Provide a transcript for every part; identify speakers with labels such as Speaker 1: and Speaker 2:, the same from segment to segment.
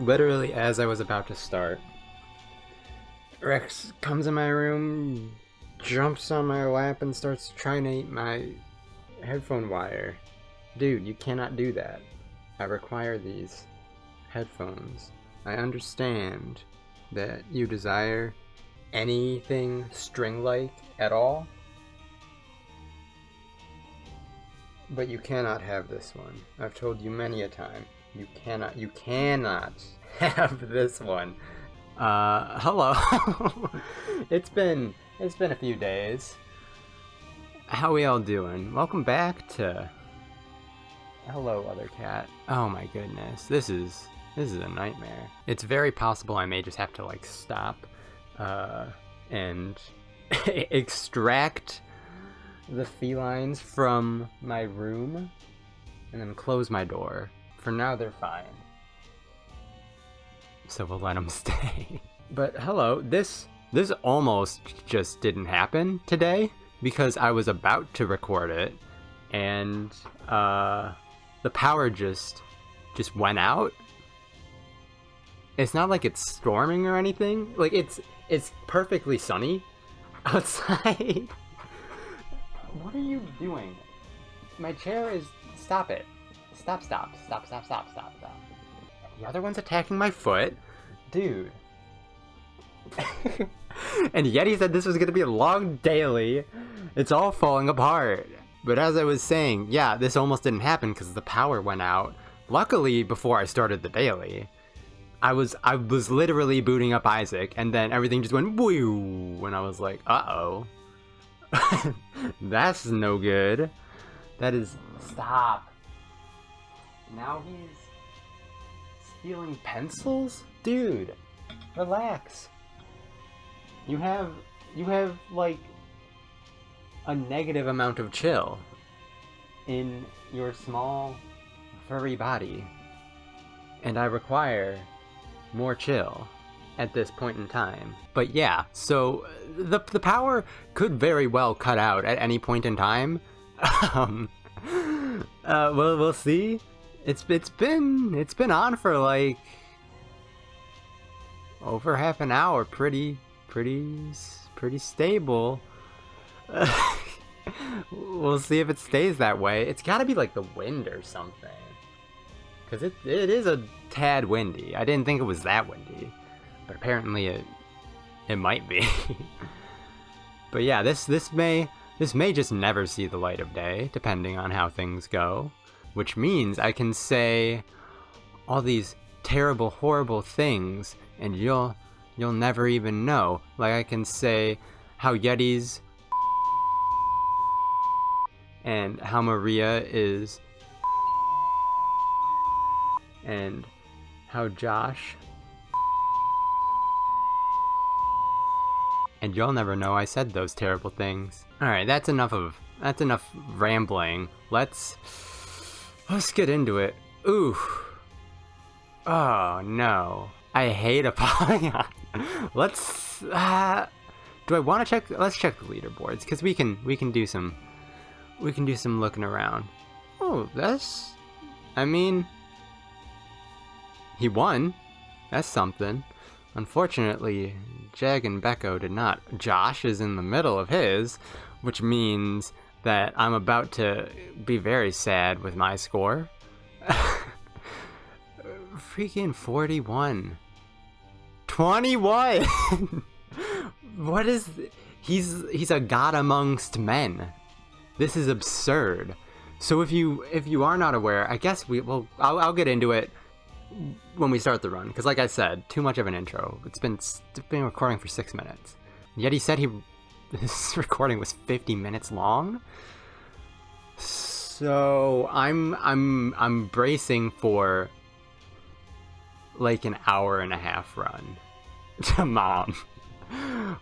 Speaker 1: Literally as I was about to start, Rex comes in my room, jumps on my lap, and starts trying to eat my headphone wire. Dude, you cannot do that. I require these headphones. I understand that you desire anything string-like at all, but you cannot have this one. I've told you many a time. You cannot have this one. Hello. It's been a few days. How we all doing? Welcome back to... Hello, other cat. Oh my goodness. This is a nightmare. It's very possible I may just have to, like, stop, and extract the felines from my room and then close my door. For now, they're fine. So we'll let them stay. But hello, this almost just didn't happen today because I was about to record it and the power just went out. It's not like it's storming or anything. Like it's perfectly sunny outside. What are you doing? My chair is... Stop it. Stop. The other one's attacking my foot. Dude. And Yeti said this was going to be a long daily. It's all falling apart. But as I was saying, yeah, this almost didn't happen because the power went out. Luckily, before I started the daily, I was literally booting up Isaac, and then everything just went woo, and I was like, uh-oh. That's no good. That is... Stop. Now he's stealing pencils? Dude, relax. You have like a negative amount of chill in your small furry body, and I require more chill at this point in time. But yeah, so the power could very well cut out at any point in time. We'll see. It's been on for like over half an hour, pretty stable. We'll see if it stays that way. It's got to be like the wind or something, because it is a tad windy. I didn't think it was that windy, but apparently it might be. But yeah, this may just never see the light of day, depending on how things go. Which means I can say all these terrible, horrible things, and you'll never even know. Like I can say how Yeti's and how Maria is, and how Josh, and you'll never know I said those terrible things. Alright, that's enough rambling. Let's get into it. Ooh. Oh no. I hate Apollyon. Let's do I want to check? Let's check the leaderboards, because we can do some looking around. Oh, I mean, he won. That's something. Unfortunately, Jag and Becco did not. Josh is in the middle of his, which means that I'm about to be very sad with my score. Freaking 41. 21! What is... He's a god amongst men. This is absurd. So if you are not aware, I guess I'll get into it when we start the run, because like I said, too much of an intro. It's been recording for 6 minutes. Yet he said this recording was 50 minutes long. So I'm bracing for like an hour and a half run to Mom,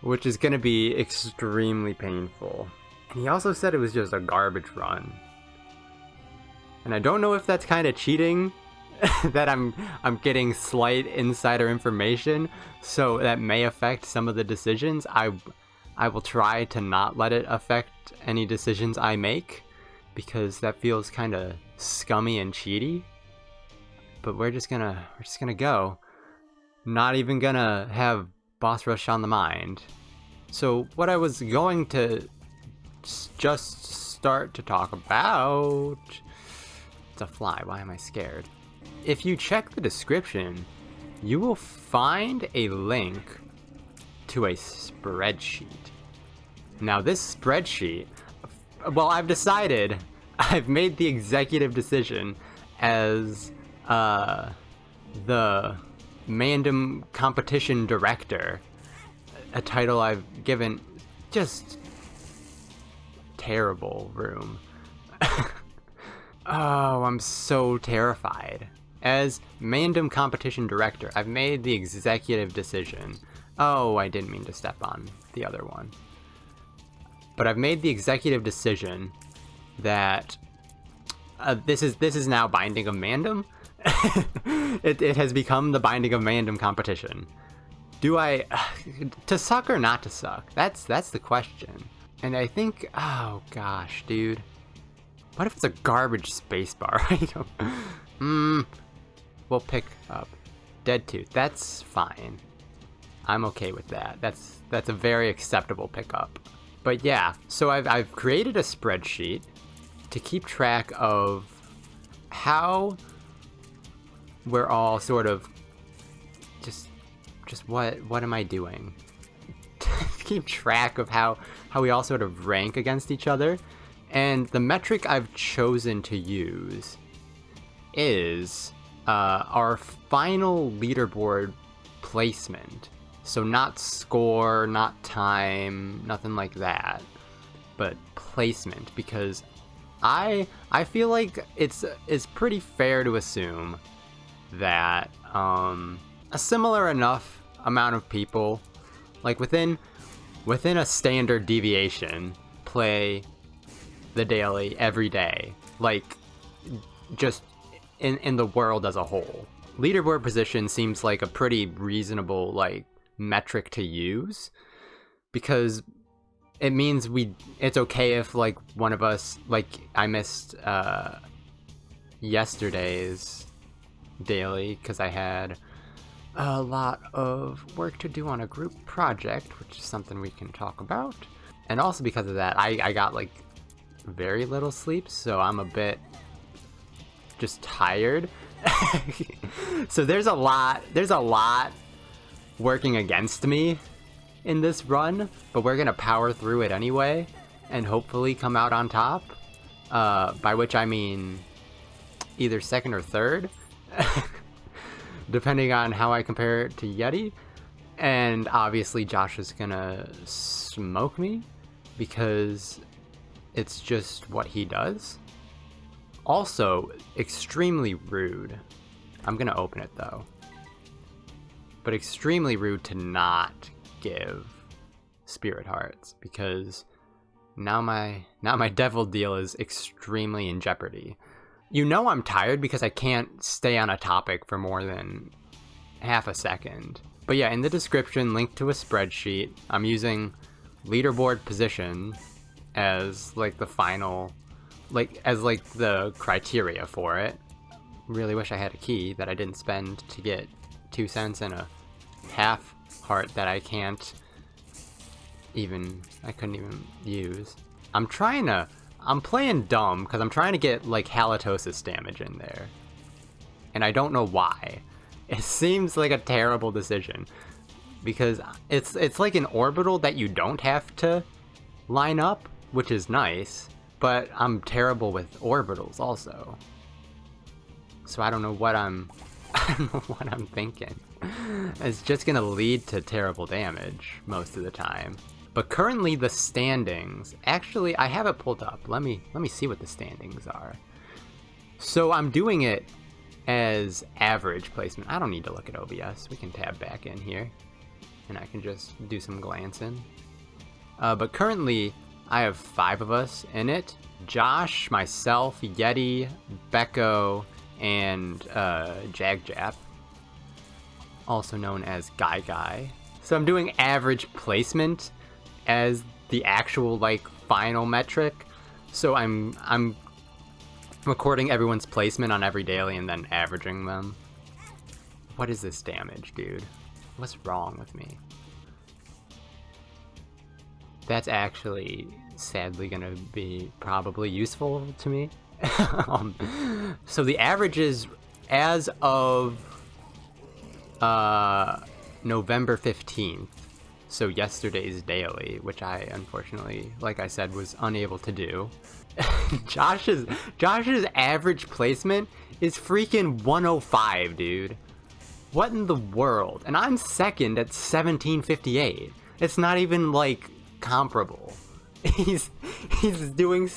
Speaker 1: which is gonna be extremely painful. And he also said it was just a garbage run. And I don't know if that's kind of cheating, that I'm getting slight insider information, so that may affect some of the decisions. I will try to not let it affect any decisions I make, because that feels kind of scummy and cheaty. But we're just gonna go. Not even gonna have boss rush on the mind. So what I was going to just start to talk about... It's a fly, why am I scared? If you check the description, you will find a link to a spreadsheet. Now this spreadsheet, well, I've decided, I've made the executive decision as the Mandem competition director, a title I've given just terrible room. Oh, I'm so terrified. As Mandem competition director, I've made the executive decision. Oh, I didn't mean to step on the other one. But I've made the executive decision that this is now Binding of Mandem. It has become the Binding of Mandem competition. Do I to suck or not to suck? That's the question. And I think, oh gosh, dude. What if it's a garbage spacebar item? We'll pick up Dead Tooth. That's fine. I'm okay with that. That's a very acceptable pickup. But yeah, so I've created a spreadsheet to keep track of how we're all sort of just what am I doing? Keep track of how we all sort of rank against each other. And the metric I've chosen to use is our final leaderboard placement. So not score, not time, nothing like that, but placement, because I feel like it's pretty fair to assume that a similar enough amount of people, like within a standard deviation, play the daily every day, like just in the world as a whole. Leaderboard position seems like a pretty reasonable like metric to use, because it means it's okay if like one of us, like I missed yesterday's daily because I had a lot of work to do on a group project, which is something we can talk about. And also because of that, I got like very little sleep, so I'm a bit just tired. So there's a lot working against me in this run, but we're gonna power through it anyway and hopefully come out on top, by which I mean either second or third, depending on how I compare it to Yeti. And obviously Josh is gonna smoke me because it's just what he does. Also, extremely rude. I'm gonna open it though. But extremely rude to not give spirit hearts, because now my devil deal is extremely in jeopardy. You know I'm tired because I can't stay on a topic for more than half a second. But yeah, in the description, link to a spreadsheet. I'm using leaderboard position as like the final, as the criteria for it. Really wish I had a key that I didn't spend to get 2 cents and a half heart that I couldn't even use. I'm playing dumb because I'm trying to get like halitosis damage in there. And I don't know why. It seems like a terrible decision, because it's like an orbital that you don't have to line up, which is nice, but I'm terrible with orbitals also. So I don't know what I'm thinking. It's just gonna lead to terrible damage most of the time. But currently the standings, actually I have it pulled up. Let me see what the standings are. So I'm doing it as average placement. I don't need to look at OBS. We can tab back in here and I can just do some glancing. But currently I have 5 of us in it. Josh, myself, Yeti, Becco, and Jagjap, also known as Guy. So I'm doing average placement as the actual like final metric. So I'm recording everyone's placement on every daily and then averaging them. What is this damage, dude? What's wrong with me? That's actually sadly gonna be probably useful to me. So the average is as of November 15th. So yesterday's daily, which I unfortunately, like I said, was unable to do. Josh's average placement is freaking 105, dude. What in the world? And I'm second at 1758. It's not even like comparable. He's doing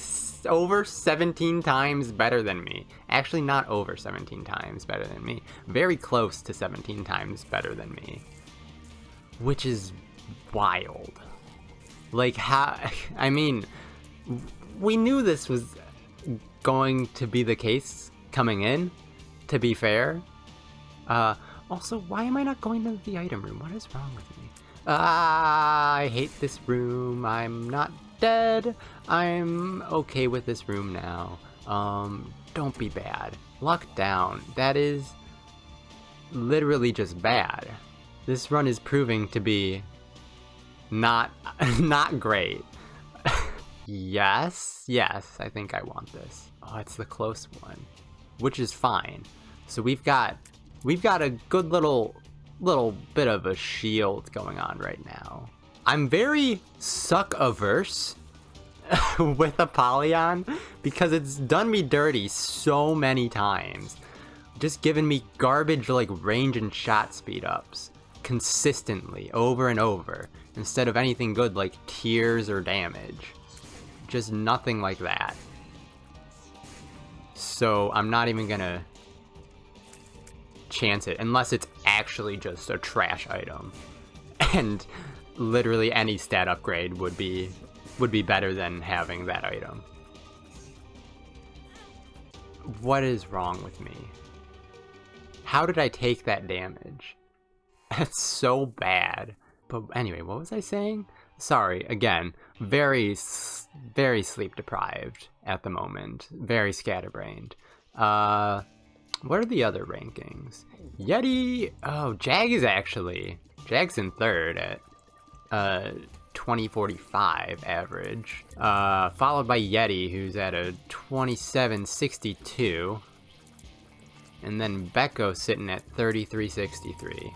Speaker 1: over 17 times better than me. Actually, not over 17 times better than me. Very close to 17 times better than me. Which is wild. Like, how... I mean, we knew this was going to be the case coming in, to be fair. Also, why am I not going to the item room? What is wrong with me? I hate this room. I'm not dead. I'm okay with this room now. Don't be bad. Luck down. That is literally just bad. This run is proving to be not great. Yes, I think I want this. Oh, it's the close one, which is fine. So we've got a good little bit of a shield going on right now. I'm very suck averse with Apollyon because it's done me dirty so many times. Just giving me garbage like range and shot speed ups consistently over and over instead of anything good like tears or damage. Just nothing like that. So I'm not even gonna chance it unless it's actually just a trash item. And literally any stat upgrade would be better than having that item. What is wrong with me? How did I take that damage? That's so bad. But anyway, what was I saying? Sorry, again, very sleep deprived at the moment. Very scatterbrained. What are the other rankings? Yeti, oh, Jag's in third at 2045 average. Followed by Yeti, who's at a 2762. And then Becco sitting at 3363.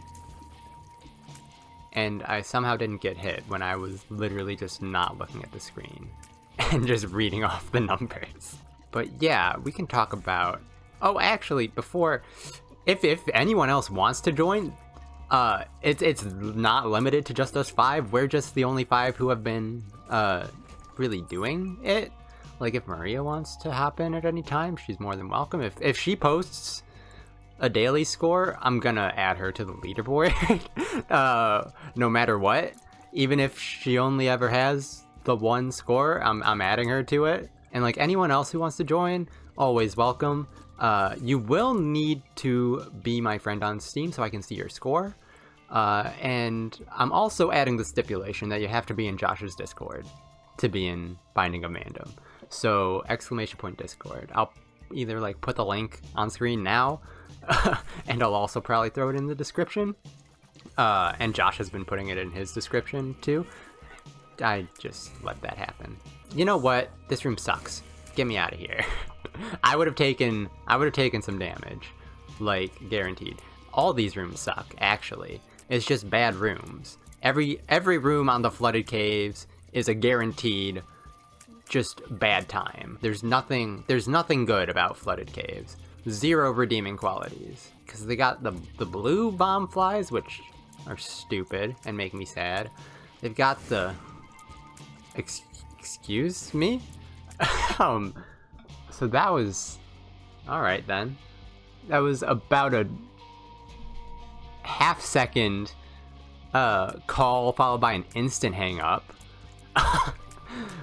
Speaker 1: And I somehow didn't get hit when I was literally just not looking at the screen and just reading off the numbers. But yeah, we can talk about... Oh, actually, before... If anyone else wants to join, it's not limited to just us 5. We're just the only 5 who have been really doing it. Like, if Maria wants to hop in at any time, she's more than welcome. If she posts a daily score, I'm gonna add her to the leaderboard. No matter what. Even if she only ever has the one score, I'm adding her to it. And like anyone else who wants to join, always welcome. You will need to be my friend on Steam so I can see your score. And I'm also adding the stipulation that you have to be in Josh's Discord to be in Binding of Mandem. So !Discord. I'll either like put the link on screen now, and I'll also probably throw it in the description. And Josh has been putting it in his description too. I just let that happen. You know what? This room sucks. Get me out of here. I would have taken some damage, like guaranteed. All these rooms suck, actually. It's just bad rooms. Every room on the flooded caves is a guaranteed just bad time. There's nothing good about flooded caves. Zero redeeming qualities. Because they got the blue bomb flies, which are stupid and make me sad. They've got the... Excuse me? So that was... Alright then. That was about a half-second call followed by an instant hang-up.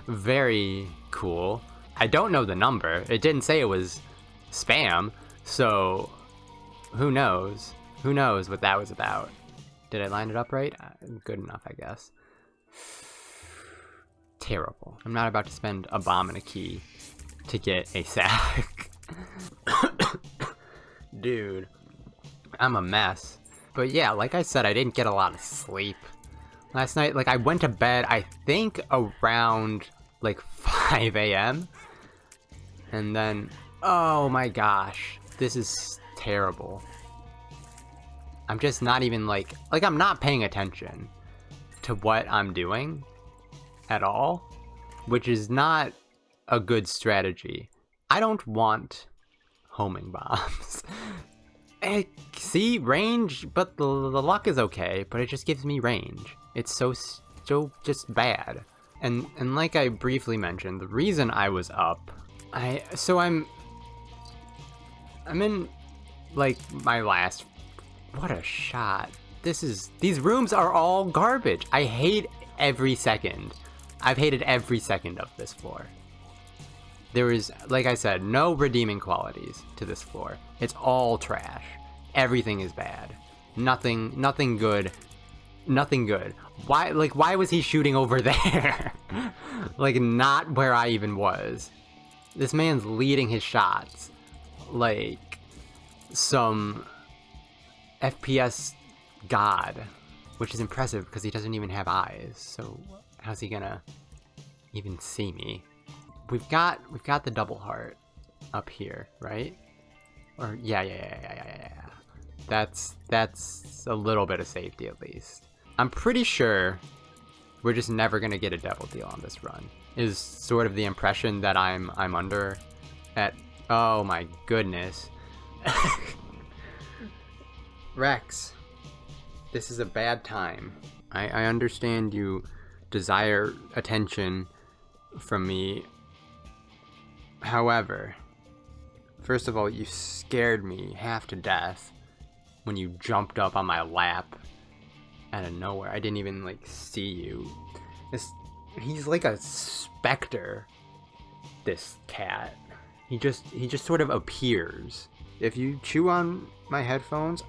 Speaker 1: Very cool. I don't know the number. It didn't say it was spam, so who knows? Who knows what that was about? Did I line it up right? Good enough, I guess. Terrible. I'm not about to spend a bomb and a key to get a sack. Dude. I'm a mess. But yeah, like I said, I didn't get a lot of sleep last night. Like, I went to bed, I think, around, like, 5 a.m. And then, oh my gosh, this is terrible. I'm just not even, like, I'm not paying attention to what I'm doing at all, which is not a good strategy. I don't want homing bombs. See, range, but the luck is okay, but it just gives me range. It's so just bad. And like I briefly mentioned, the reason I was up, I'm in, like, my last, what a shot. These rooms are all garbage. I hate every second. I've hated every second of this floor. There is, like I said, no redeeming qualities to this floor. It's all trash. Everything is bad. Nothing good. Nothing good. Why was he shooting over there? Like, not where I even was. This man's leading his shots like some FPS god, which is impressive because he doesn't even have eyes. So how's he gonna even see me? We've got the double heart up here, right? Or yeah. That's a little bit of safety at least. I'm pretty sure we're just never gonna get a devil deal on this run. Is sort of the impression that I'm under at, oh my goodness. Rex, this is a bad time. I understand you desire attention from me. However, first of all, you scared me half to death when you jumped up on my lap out of nowhere. I didn't even, like, see you. He's like a specter, this cat. He just sort of appears. If you chew on my headphones,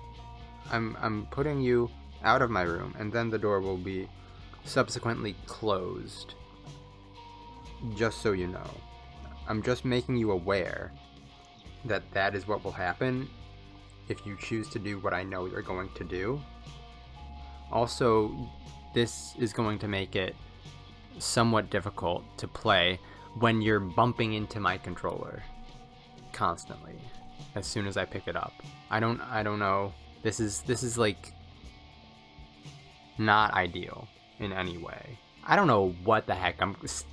Speaker 1: I'm putting you out of my room, and then the door will be subsequently closed. Just so you know. I'm just making you aware that that is what will happen if you choose to do what I know you're going to do. Also, this is going to make it somewhat difficult to play when you're bumping into my controller constantly as soon as I pick it up. I don't know. This is like not ideal in any way. I don't know what the heck.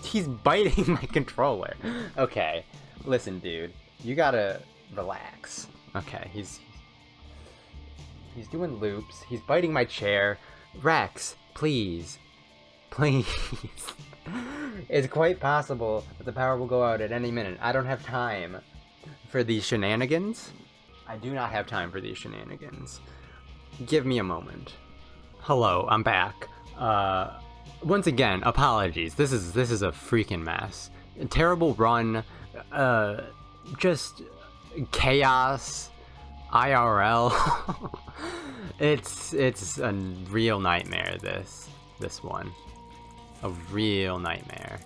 Speaker 1: He's biting my controller. Okay, listen, dude. You gotta relax. Okay, he's doing loops. He's biting my chair. Rex, please. It's quite possible that the power will go out at any minute. I don't have time for these shenanigans. I do not have time for these shenanigans. Give me a moment. Hello, I'm back. Once again, apologies. This is a freaking mess. A terrible run. Just chaos. IRL. It's a real nightmare. This one, a real nightmare.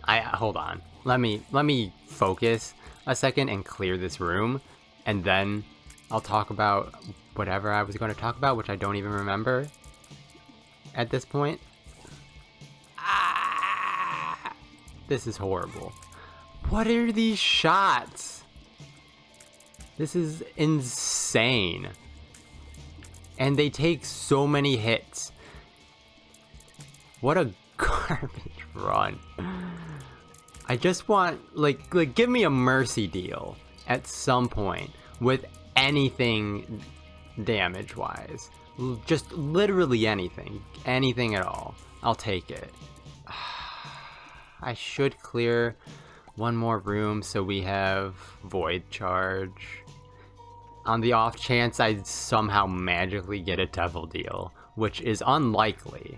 Speaker 1: Hold on. Let me focus a second and clear this room, and then I'll talk about whatever I was going to talk about, which I don't even remember at this point. This is horrible. What are these shots? This is insane. And they take so many hits. What a garbage run. I just want, like give me a mercy deal at some point with anything damage-wise. Just literally anything. Anything at all. I'll take it. I should clear one more room so we have void charge. On the off chance I somehow magically get a devil deal, which is unlikely.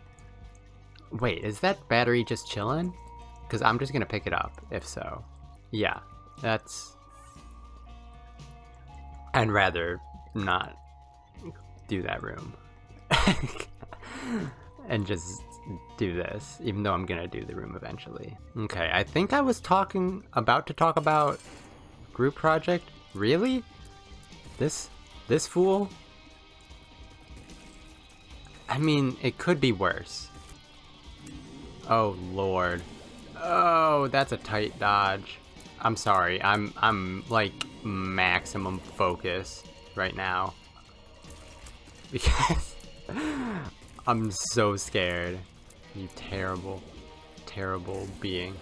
Speaker 1: Wait, is that battery just chilling? Because I'm just gonna pick it up, if so. Yeah, that's... I'd rather not do that room. And just do this, even though I'm gonna do the room eventually. Okay, I think I was about to talk about group project. Really? This fool? I mean, it could be worse. Oh, Lord. Oh, that's a tight dodge. I'm sorry. I'm like maximum focus right now. Because I'm so scared. You terrible, terrible being.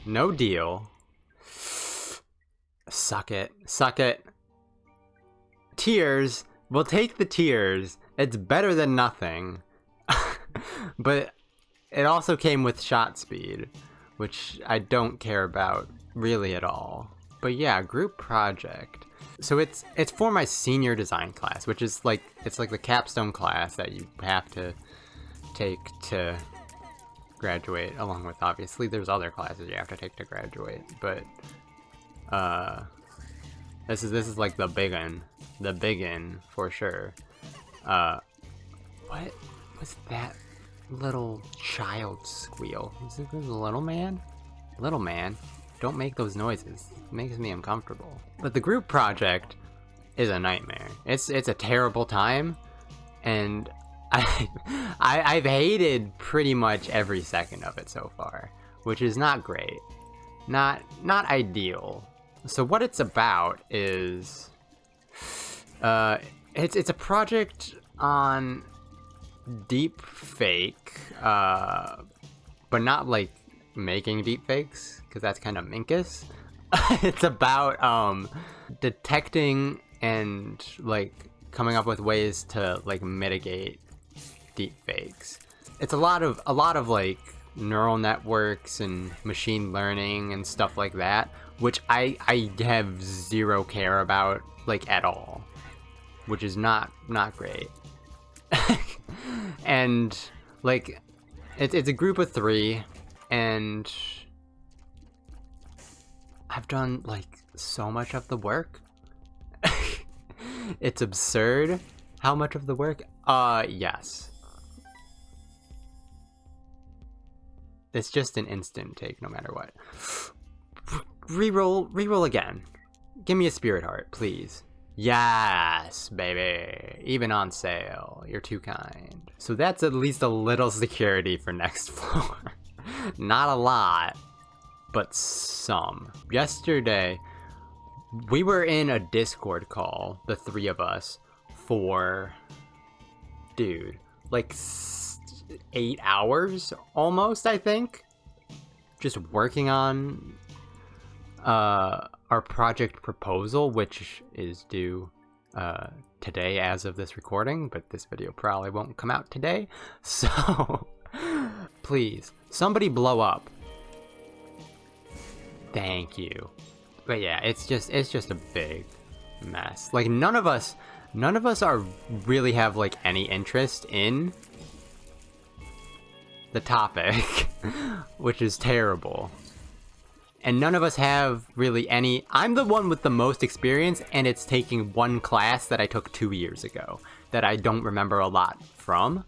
Speaker 1: No deal. Suck it. Suck it. Tears. We'll take the tears. It's better than nothing. But it also came with shot speed, which I don't care about really at all. But yeah, group project. So it's for my senior design class, which is like, it's like the capstone class that you have to take to graduate, along with, obviously there's other classes you have to take to graduate, but this is like the big one for sure. What was that little child squeal? Is it the little man? Little man, don't make those noises. It makes me uncomfortable. But the group project is a nightmare. It's a terrible time, and I've hated pretty much every second of it so far, which is not great, not ideal. So what it's about is, it's a project on deep fake, but not like making deep fakes, because that's kind of minkus. It's about detecting and like coming up with ways to like mitigate deep fakes. It's a lot of like neural networks and machine learning and stuff like that, which I have zero care about, like, at all, which is not great. And like it's a group of 3, and I've done like so much of the work. It's absurd how much of the work. Yes. It's just an instant take no matter what. Reroll again. Give me a spirit heart, please. Yes, baby. Even on sale. You're too kind. So that's at least a little security for next floor. Not a lot, but some. Yesterday, we were in a Discord call, the 3 of us, for, dude, like 8 hours almost, I think. Just working on our project proposal, which is due today as of this recording, but this video probably won't come out today. So please, somebody blow up. Thank you. But yeah, it's just a big mess. Like none of us are really have like any interest in the topic, which is terrible. And none of us have really any. I'm the one with the most experience, and it's taking one class that I took 2 years ago that I don't remember a lot from,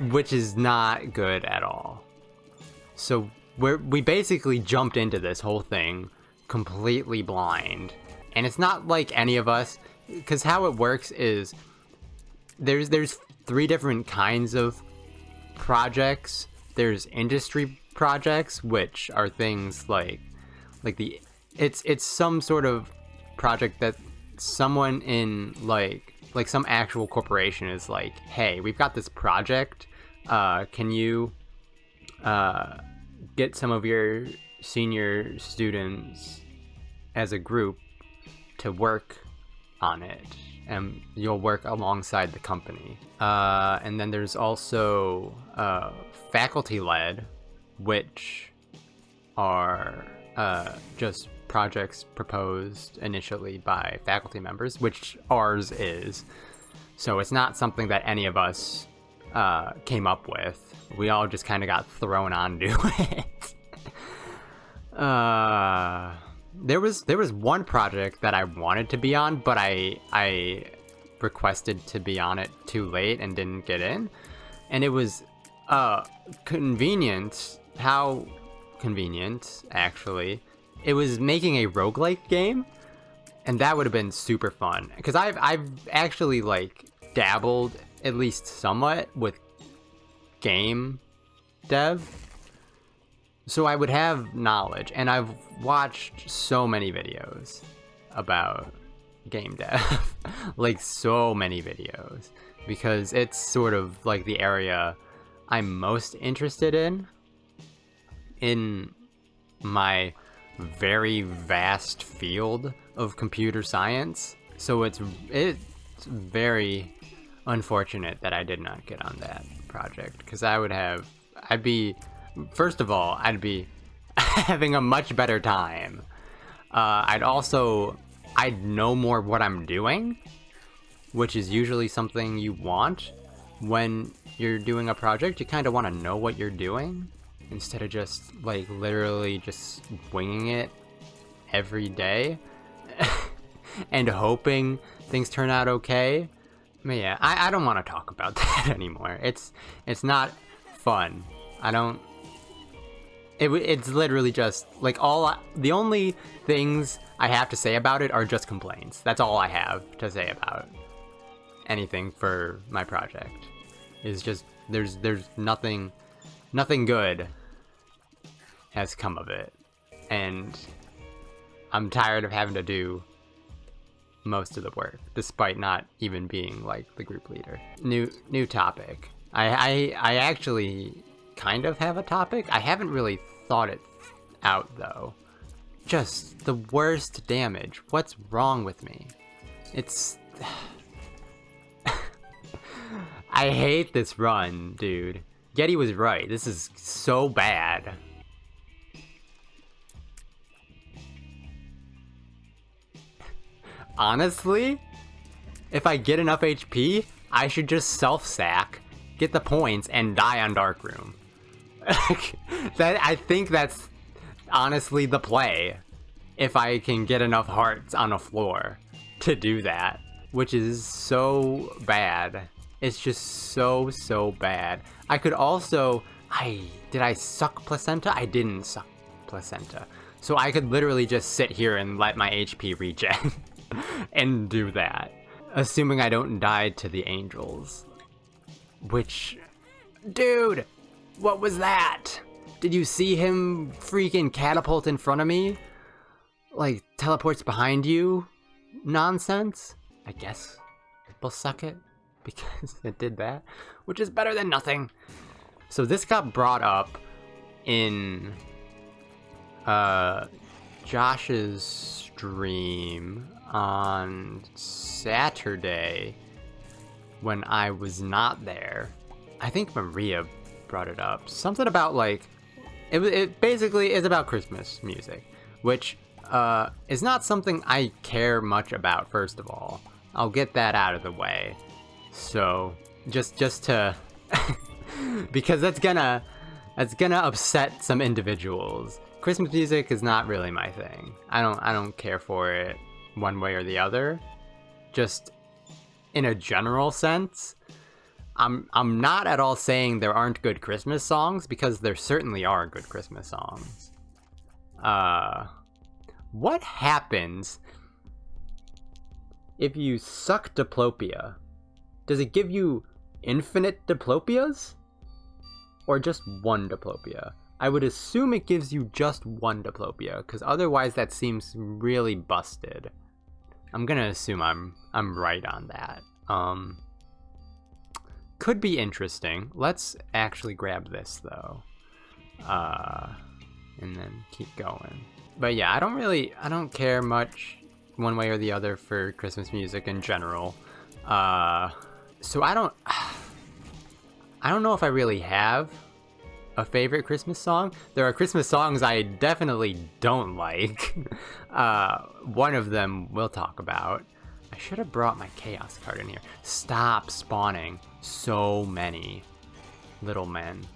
Speaker 1: which is not good at all. So we basically jumped into this whole thing completely blind, and it's not like any of us, because how it works is there's 3 different kinds of projects. There's industry projects, which are things like it's some sort of project that someone in like some actual corporation is like, hey, we've got this project, can you get some of your senior students as a group to work on it, and you'll work alongside the company. And then there's also faculty-led, which are just projects proposed initially by faculty members, which ours is. So it's not something that any of us came up with. We all just kind of got thrown onto it. There was one project that I wanted to be on, but I requested to be on it too late and didn't get in. And it was convenient. How convenient, actually. It was making a roguelike game, And that would have been super fun, because I've actually like dabbled at least somewhat with game dev, so I would have knowledge, and I've watched so many videos about game dev, like so many videos, because it's sort of like the area I'm most interested in my very vast field of computer science. So it's very unfortunate that I did not get on that project, because I'd be having a much better time. I'd know more what I'm doing, which is usually something you want when you're doing a project. You kind of want to know what you're doing instead of just like literally just winging it every day and hoping things turn out okay. But yeah, I don't want to talk about that anymore. It's not fun. It's literally just like the only things I have to say about it are just complaints. That's all I have to say about anything for my project. Is just there's nothing good has come of it, and I'm tired of having to do most of the work, despite not even being like the group leader. New topic. I actually kind of have a topic. I haven't really thought it out though. Just the worst damage. What's wrong with me? It's I hate this run, dude. Getty was right. This is so bad. Honestly, if I get enough HP, I should just self-sack, get the points, and die on Darkroom. I think that's honestly the play, if I can get enough hearts on a floor to do that, which is so bad. It's just so bad. I could also... Did I suck placenta? I didn't suck placenta. So I could literally just sit here and let my HP regen and do that. Assuming I don't die to the angels. Which... Dude! What was that? Did you see him freaking catapult in front of me? Like, teleports behind you? Nonsense? I guess we'll suck it, because it did that, which is better than nothing. So this got brought up in Josh's stream on Saturday when I was not there. I think Maria brought it up. Something about like, it basically is about Christmas music, which is not something I care much about, first of all. I'll get that out of the way. So just to because that's gonna upset some individuals. Christmas music is not really my thing. I don't care for it one way or the other. Just in a general sense, I'm not at all saying there aren't good Christmas songs, because there certainly are good Christmas songs. What happens if you suck diplopia? Does it give you infinite diplopias? Or just one diplopia? I would assume it gives you just one diplopia, because otherwise that seems really busted. I'm gonna assume I'm right on that. Could be interesting. Let's actually grab this though. And then keep going. But yeah, I don't care much one way or the other for Christmas music in general. So I don't know if I really have a favorite Christmas song. There are Christmas songs I definitely don't like. One of them we'll talk about. I should have brought my chaos card in here. Stop spawning so many little men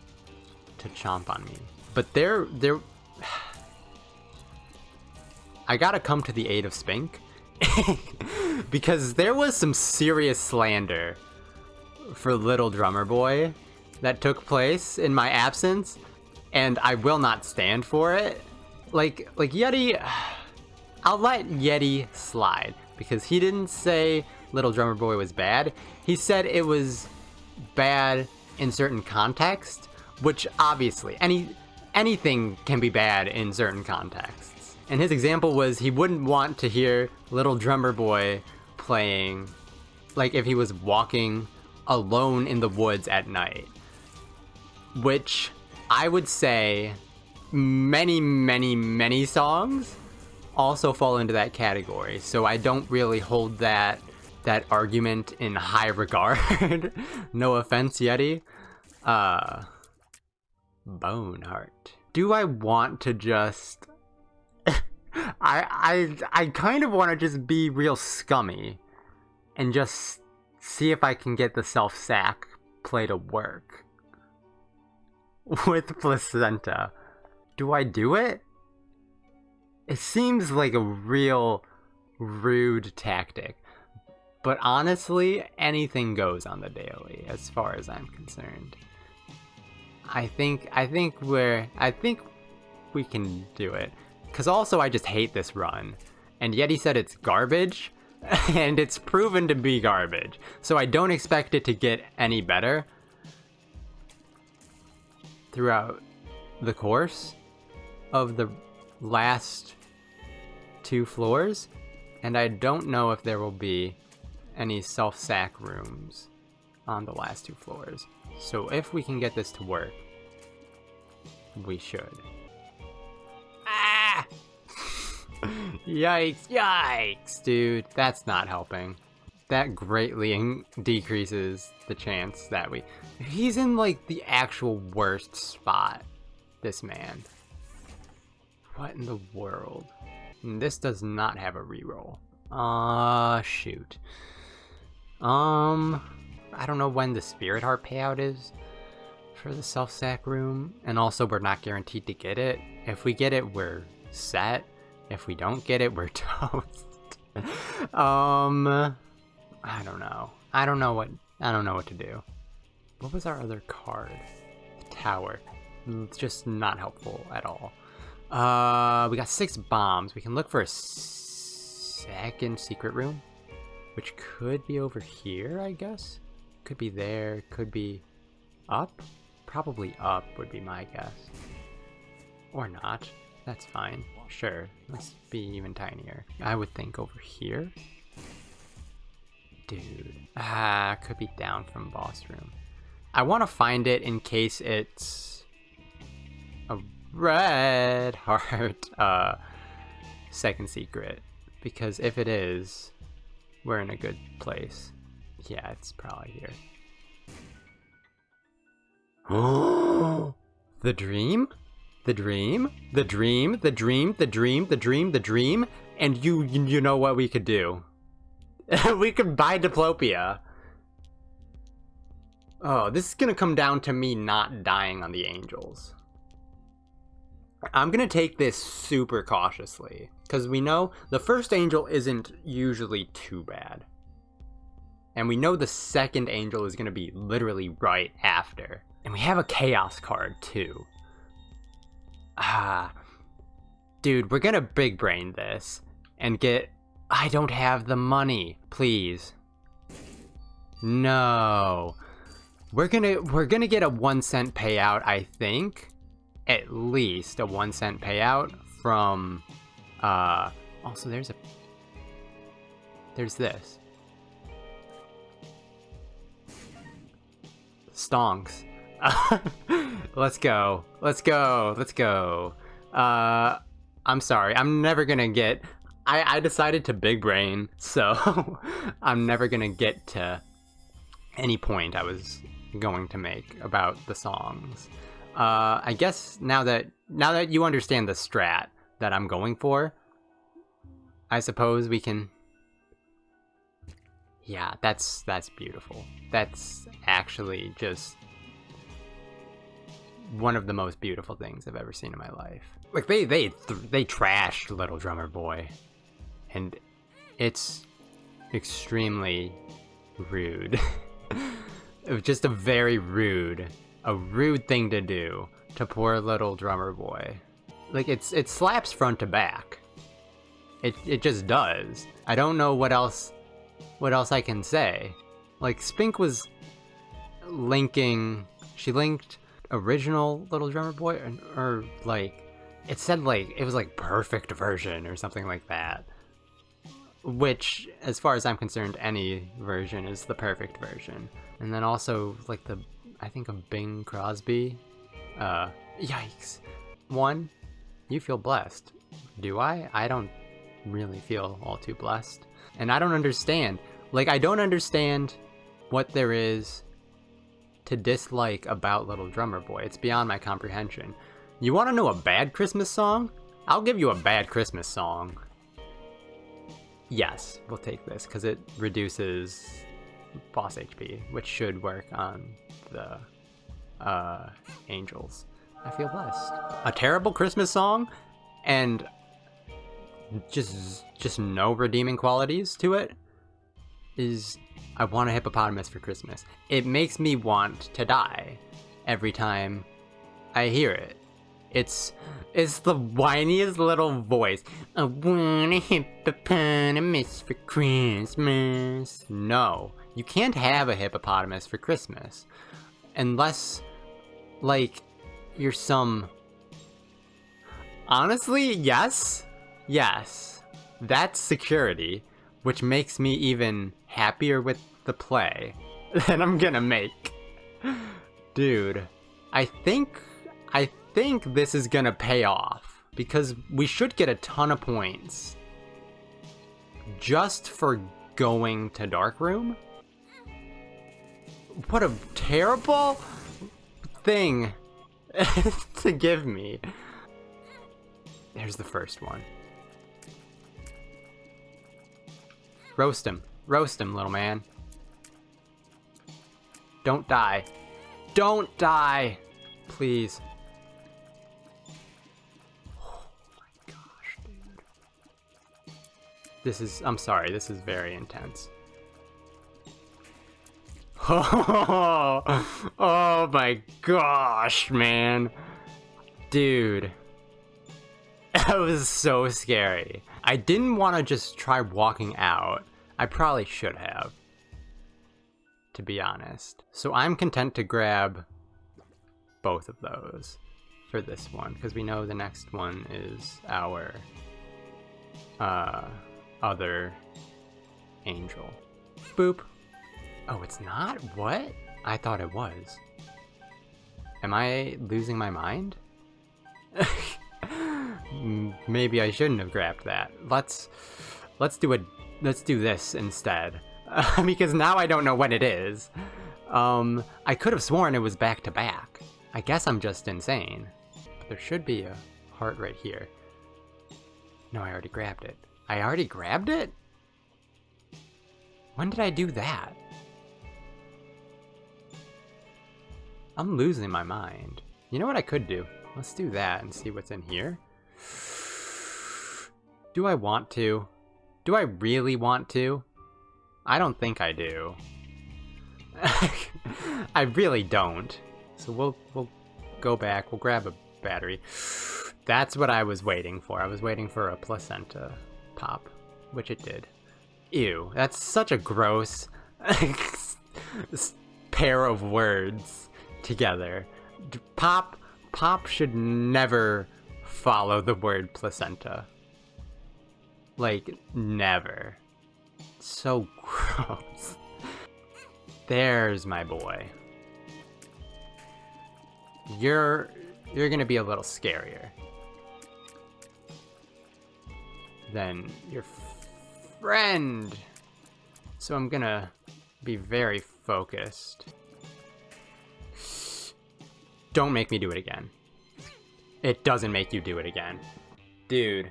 Speaker 1: to chomp on me. But they're I gotta come to the aid of Spink because there was some serious slander for Little Drummer Boy that took place in my absence, and I will not stand for it. Like Yeti, I'll let Yeti slide, because he didn't say Little Drummer Boy was bad. He said it was bad in certain context, which obviously anything can be bad in certain contexts. And his example was he wouldn't want to hear Little Drummer Boy playing like if he was walking alone in the woods at night, which I would say many songs also fall into that category. So I don't really hold that argument in high regard. No offense, Yeti. Boneheart. Do I want to just I kind of want to just be real scummy and just see if I can get the self-sack play to work with placenta. Do I do it? It seems like a real rude tactic, but honestly, anything goes on the daily as far as I'm concerned. I think we can do it. Cause also I just hate this run, and Yeti said it's garbage, and it's proven to be garbage. So I don't expect it to get any better throughout the course of the last 2 floors, and I don't know if there will be any self-sack rooms on the last 2 floors. So if we can get this to work, we should. Ah! Yikes, dude. That's not helping. That greatly decreases the chance that he's in like the actual worst spot, this man. What in the world? And this does not have a reroll. Shoot. I don't know when the Spirit Heart payout is for the self-sack room, and also we're not guaranteed to get it. If we get it, we're set. If we don't get it, we're toast. I don't know. I don't know what to do. What was our other card? The Tower. It's just not helpful at all. We got 6 bombs. We can look for a second secret room, which could be over here, I guess. Could be there, could be up. Probably up would be my guess. Or not. That's fine. Sure, let's be even tinier. I would think over here. Dude. Could be down from boss room. I want to find it in case it's a red heart second secret. Because if it is, we're in a good place. Yeah, it's probably here. Oh, the dream? The dream? The dream? The dream? The dream? The dream? The dream? And you know what we could do? We could buy Diplopia. Oh, this is gonna come down to me not dying on the angels. I'm gonna take this super cautiously, because we know the first angel isn't usually too bad. And we know the second angel is gonna be literally right after. And we have a chaos card too. Dude, we're gonna big brain this and get... I don't have the money, please. No. We're gonna get a 1 cent payout, I think. At least a 1 cent payout from also there's this. Stonks. Let's go. I'm sorry. I'm never gonna get... I decided to big brain, so I'm never gonna get to any point I was going to make about the songs. I guess now that you understand the strat that I'm going for, I suppose we can... Yeah, that's beautiful. That's actually just one of the most beautiful things I've ever seen in my life. Like they trashed Little Drummer Boy, and it's extremely rude. It was just a very rude thing to do to poor Little Drummer Boy. Like it slaps front to back. It just does. I don't know what else I can say. Like, Spink was linking, she linked original Little Drummer Boy, or like, it said like, it was like perfect version or something like that. Which, as far as I'm concerned, any version is the perfect version. And then also, like, I think of Bing Crosby. Yikes. One, you feel blessed. Do I? I don't really feel all too blessed. And I don't understand. Like, I don't understand what there is to dislike about Little Drummer Boy. It's beyond my comprehension. You want to know a bad Christmas song? I'll give you a bad Christmas song. Yes, we'll take this, because it reduces boss HP, which should work on the angels. I feel blessed. A terrible Christmas song, and just no redeeming qualities to it, is I Want a Hippopotamus for Christmas. It makes me want to die every time I hear it. It's the whiniest little voice. I want a hippopotamus for Christmas. No, you can't have a hippopotamus for Christmas. Unless, like, you're some... Honestly, yes. That's security, which makes me even happier with the play that I'm gonna make. Dude, I think this is gonna pay off, because we should get a ton of points just for going to Darkroom. What a terrible thing to give me. There's the first one. Roast him, little man. Don't die. Don't die, please. I'm sorry, this is very intense. Oh my gosh, man. Dude. That was so scary. I didn't want to just try walking out. I probably should have, to be honest. So I'm content to grab both of those for this one, because we know the next one is our other angel. Boop. Oh, it's not? What? I thought it was. Am I losing my mind? Maybe I shouldn't have grabbed that. Let's do this instead. Because now I don't know what it is. I could have sworn it was back to back. I guess I'm just insane. But there should be a heart right here. No, I already grabbed it. I already grabbed it? When did I do that? I'm losing my mind. You know what I could do? Let's do that and see what's in here. Do I want to? Do I really want to? I don't think I do. I really don't. So we'll go back. We'll grab a battery. That's what I was waiting for. I was waiting for a placenta pop, which it did. Ew, that's such a gross pair of words together. Pop should never follow the word placenta. Like, never. So gross. There's my boy. You're gonna be a little scarier than your friend. So I'm gonna be very focused. Don't make me do it again. It doesn't make you do it again. Dude.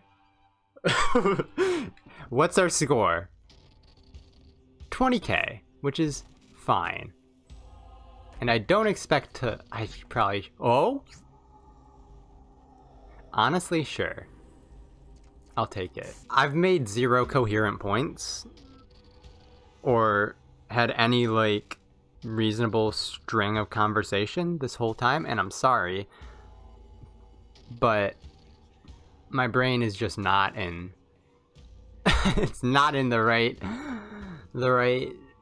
Speaker 1: What's our score? 20k, which is fine. And I don't expect to... I probably... Oh? Honestly, sure. I'll take it. I've made 0 coherent points. Or had any, like, reasonable string of conversation this whole time, and I'm sorry. But my brain is just not in it's not in the right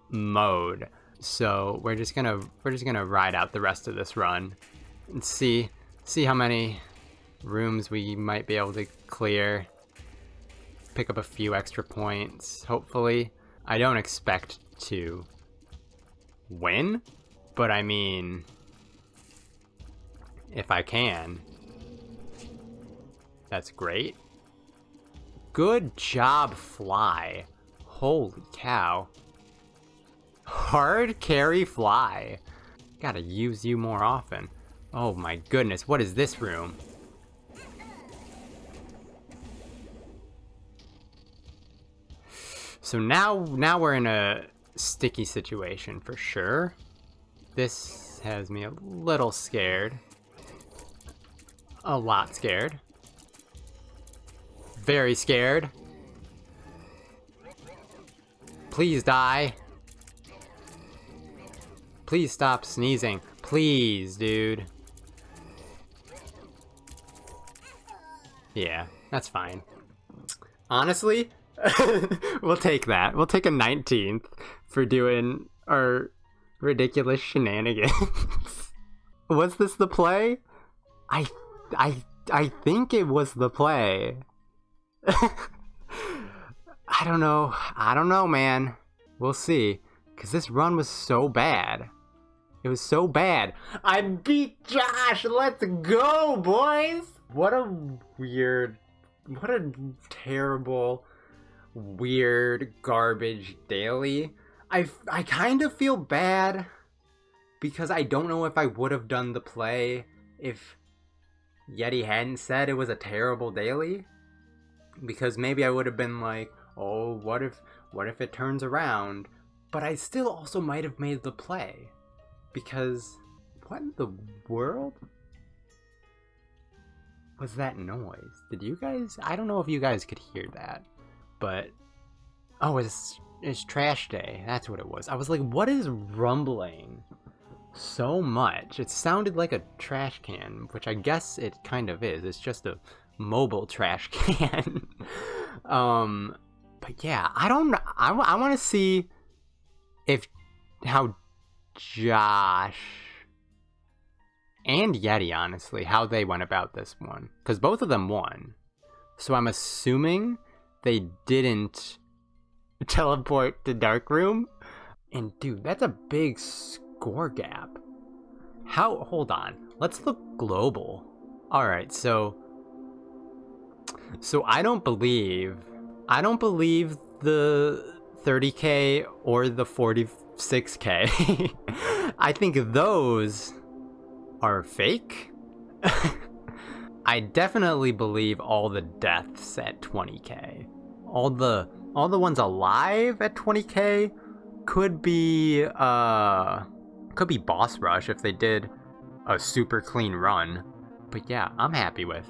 Speaker 1: mode. So we're just gonna ride out the rest of this run and see how many rooms we might be able to clear. Pick up a few extra points, hopefully. I don't expect to win, but I mean, if I can, that's great. Good job, Fly. Holy cow. Hard carry Fly. Gotta use you more often. Oh my goodness, what is this room? So now we're in a sticky situation for sure. This has me a little scared. A lot scared. Very scared. Please die. Please stop sneezing. Please, dude. Yeah, that's fine. Honestly, we'll take that. We'll take a 19th for doing our ridiculous shenanigans. Was this the play? I think it was the play. I don't know, man. We'll see. Because this run was so bad. It was so bad. I beat Josh! Let's go, boys! What a terrible, weird, garbage daily. I kind of feel bad because I don't know if I would have done the play if Yeti hadn't said it was a terrible daily. Because maybe I would have been like, oh, what if it turns around? But I still also might have made the play. Because what in the world was that noise? Did you guys? I don't know if you guys could hear that. But oh, it's trash day. That's what it was. I was like, what is rumbling so much? It sounded like a trash can, which I guess it kind of is. It's just a mobile trash can. But yeah, I don't know. I want to see how Josh and Yeti, honestly, how they went about this one. Because both of them won. So I'm assuming they didn't teleport to Darkroom. And dude, that's a big score gap. Hold on. Let's look global. Alright, so I don't believe the 30k or the 46k. I think those are fake. I definitely believe all the deaths at 20k. All the ones alive at 20k could be boss rush if they did a super clean run. But yeah, I'm happy with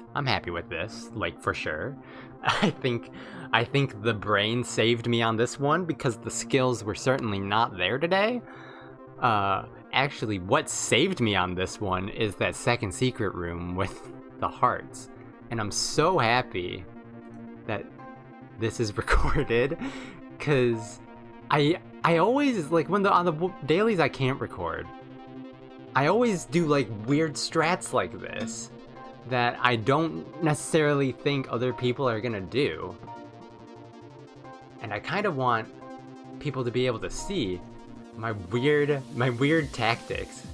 Speaker 1: this, like, for sure. I think the brain saved me on this one because the skills were certainly not there today. Actually, what saved me on this one is that second secret room with the hearts. And I'm so happy that this is recorded, because I always, like, on the dailies I can't record, I always do like weird strats like this that I don't necessarily think other people are gonna do. And I kind of want people to be able to see my weird tactics.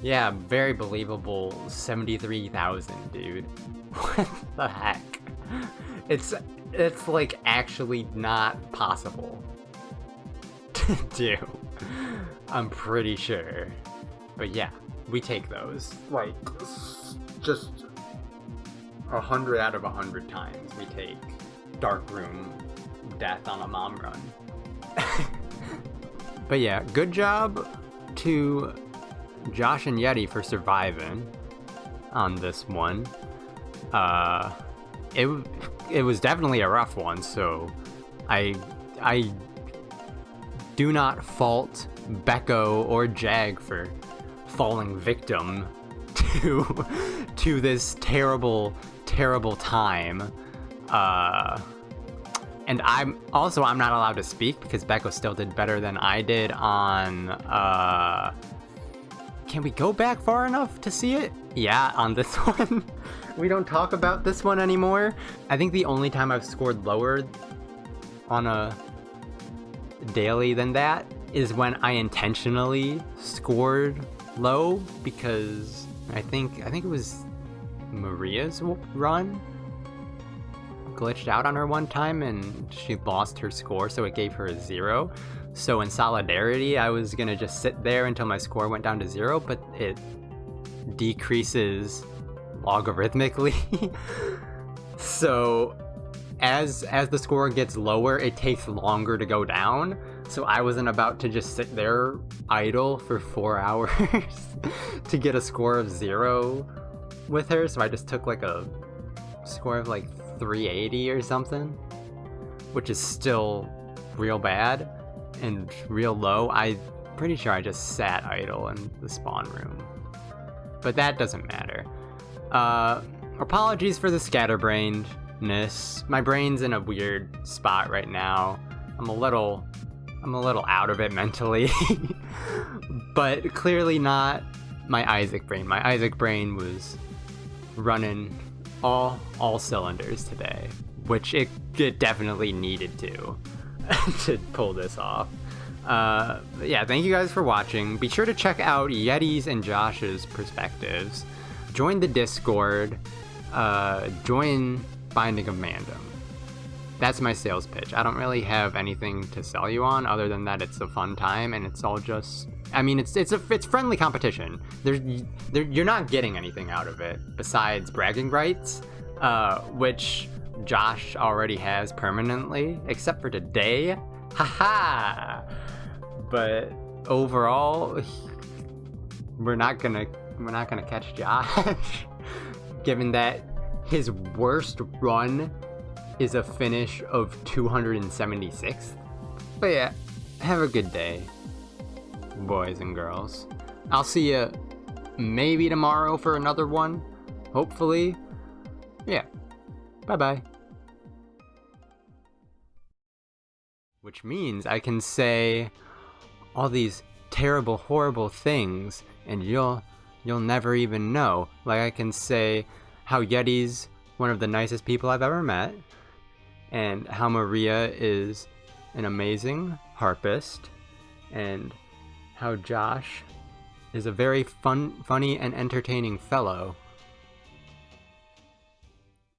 Speaker 1: Yeah, very believable 73,000, dude. What the heck? It's like actually not possible to do. I'm pretty sure. But yeah, we take those. Like, just 100 out of 100 times we take Darkroom death on a mom run. But yeah, good job to Josh and Yeti for surviving on this one. It was definitely a rough one, so I do not fault Becco or Jag for falling victim to this terrible time. And I'm not allowed to speak because Becco still did better than I did on, can we go back far enough to see it? Yeah, on this one. We don't talk about this one anymore. I think the only time I've scored lower on a daily than that is when I intentionally scored low because I think it was Maria's run glitched out on her one time and she lost her score, so it gave her a 0. So in solidarity, I was gonna just sit there until my score went down to 0, but it decreases logarithmically. So as the score gets lower, it takes longer to go down. So I wasn't about to just sit there idle for 4 hours to get a score of 0 with her. So I just took like a score of like 380 or something, which is still real bad and real low. I'm pretty sure I just sat idle in the spawn room, but that doesn't matter. Apologies for the scatterbrainedness. My brain's in a weird spot right now. I'm a little out of it mentally, but clearly not my Isaac brain. My Isaac brain was running all cylinders today, which it definitely needed to pull this off. Yeah, thank you guys for watching. Be sure to check out Yeti's and Josh's perspectives. Join the Discord. Join Binding of Mandem. That's my sales pitch. I don't really have anything to sell you on other than that it's a fun time and it's all just, I mean, it's friendly competition. You're not getting anything out of it besides bragging rights, which Josh already has permanently, except for today. Haha. But overall, we're not gonna catch Josh, given that his worst run is a finish of 276th. But yeah, have a good day, boys and girls. I'll see you maybe tomorrow for another one, hopefully. Yeah, bye-bye. Which means I can say all these terrible, horrible things and you'll never even know. Like I can say how Yeti's one of the nicest people I've ever met, and how Maria is an amazing harpist, and how Josh is a very funny and entertaining fellow.